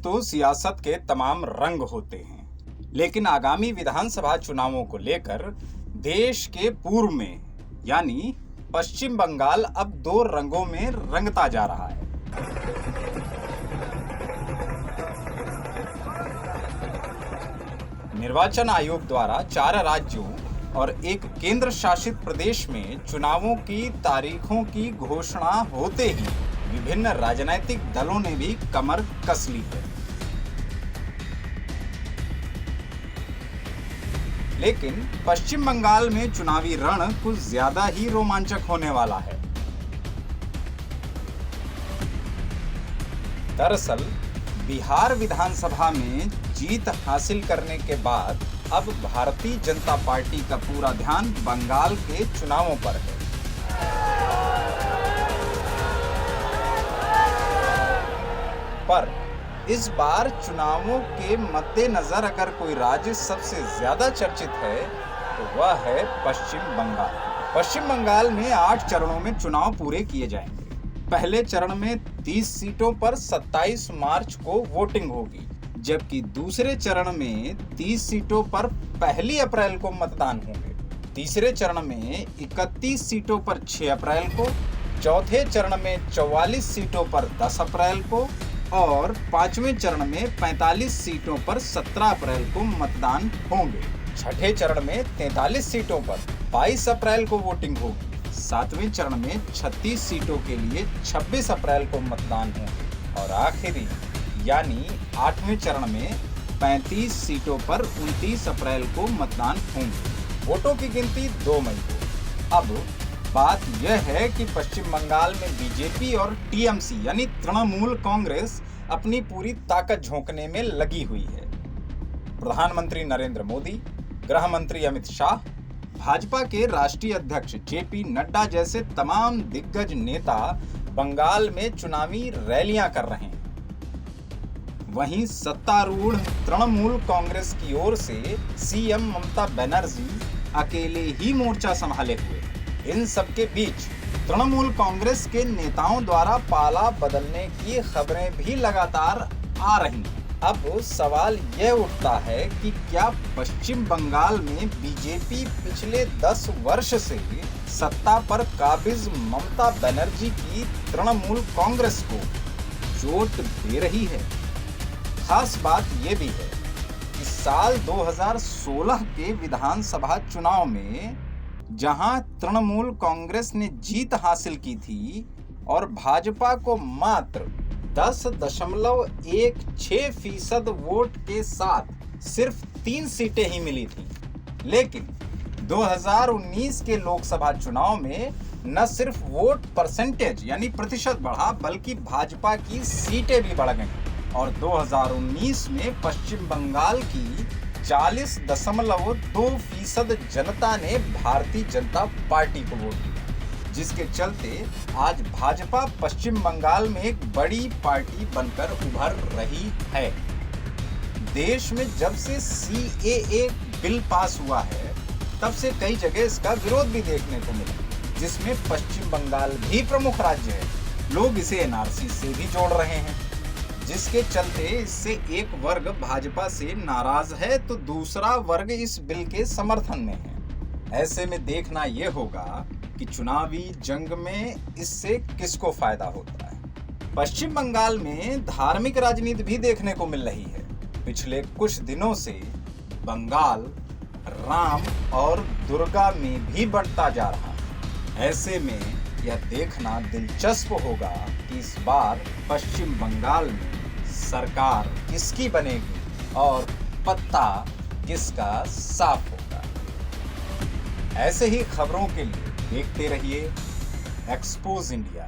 तो सियासत के तमाम रंग होते हैं, लेकिन आगामी विधानसभा चुनावों को लेकर देश के पूर्व में यानी पश्चिम बंगाल अब दो रंगों में रंगता जा रहा है। निर्वाचन आयोग द्वारा 4 राज्यों और एक केंद्र शासित प्रदेश में चुनावों की तारीखों की घोषणा होते ही विभिन्न राजनीतिक दलों ने भी कमर कस ली है। लेकिन पश्चिम बंगाल में चुनावी रण कुछ ज्यादा ही रोमांचक होने वाला है। दरअसल बिहार विधानसभा में जीत हासिल करने के बाद अब भारतीय जनता पार्टी का पूरा ध्यान बंगाल के चुनावों पर है। पर इस बार चुनावों के मद्देनजर अगर कोई राज्य सबसे ज्यादा चर्चित है तो वह है पश्चिम बंगाल। पश्चिम बंगाल में 8 चरणों में चुनाव पूरे किए जाएंगे। पहले चरण में 30 सीटों पर 27 मार्च को वोटिंग होगी, जबकि दूसरे चरण में 30 सीटों पर 1 अप्रैल को मतदान होंगे। तीसरे चरण में 31 सीटों पर 6 अप्रैल को, चौथे चरण में 44 सीटों पर 10 अप्रैल को और 5वें चरण में 45 सीटों पर 17 अप्रैल को मतदान होंगे। छठे चरण में 43 सीटों पर 22 अप्रैल को वोटिंग होगी। 7वें चरण में 36 सीटों के लिए 26 अप्रैल को मतदान होंगे और आखिरी यानी 8वें चरण में 35 सीटों पर 29 अप्रैल को मतदान होंगे। वोटों की गिनती 2 मई को। अब बात यह है कि पश्चिम बंगाल में बीजेपी और टीएमसी यानी तृणमूल कांग्रेस अपनी पूरी ताकत झोंकने में लगी हुई है। प्रधानमंत्री नरेंद्र मोदी, गृह मंत्री अमित शाह, भाजपा के राष्ट्रीय अध्यक्ष जेपी नड्डा जैसे तमाम दिग्गज नेता बंगाल में चुनावी रैलियां कर रहे हैं। वहीं सत्तारूढ़ तृणमूल कांग्रेस की ओर से सीएम ममता बनर्जी अकेले ही मोर्चा संभाले हुए। इन सबके बीच तृणमूल कांग्रेस के नेताओं द्वारा पाला बदलने की खबरें भी लगातार आ रही हैं। अब सवाल यह उठता है कि क्या पश्चिम बंगाल में बीजेपी पिछले 10 वर्ष से सत्ता पर काबिज ममता बनर्जी की तृणमूल कांग्रेस को चोट दे रही है? खास बात यह भी है कि साल 2016 के विधानसभा चुनाव में जहां तृणमूल कांग्रेस ने जीत हासिल की थी और भाजपा को मात्र 10.16% वोट के साथ सिर्फ 3 सीटें ही मिली थी, लेकिन 2019 के लोकसभा चुनाव में न सिर्फ वोट परसेंटेज यानी प्रतिशत बढ़ा, बल्कि भाजपा की सीटें भी बढ़ गईं और 2019 में पश्चिम बंगाल की 40.2% जनता ने भारतीय जनता पार्टी को वोट दिया, जिसके चलते आज भाजपा पश्चिम बंगाल में एक बड़ी पार्टी बनकर उभर रही है। देश में जब से CAA बिल पास हुआ है तब से कई जगह इसका विरोध भी देखने को मिला, जिसमें पश्चिम बंगाल भी प्रमुख राज्य है। लोग इसे NRC से भी जोड़ रहे हैं, जिसके चलते इससे एक वर्ग भाजपा से नाराज है तो दूसरा वर्ग इस बिल के समर्थन में है। ऐसे में देखना यह होगा कि चुनावी जंग में इससे किसको फायदा होता है। पश्चिम बंगाल में धार्मिक राजनीति भी देखने को मिल रही है। पिछले कुछ दिनों से बंगाल राम और दुर्गा में भी बढ़ता जा रहा है। ऐसे में यह देखना दिलचस्प होगा कि इस बार पश्चिम बंगाल में सरकार किसकी बनेगी और पत्ता किसका साफ होगा। ऐसे ही खबरों के लिए देखते रहिए एक्सपोज इंडिया।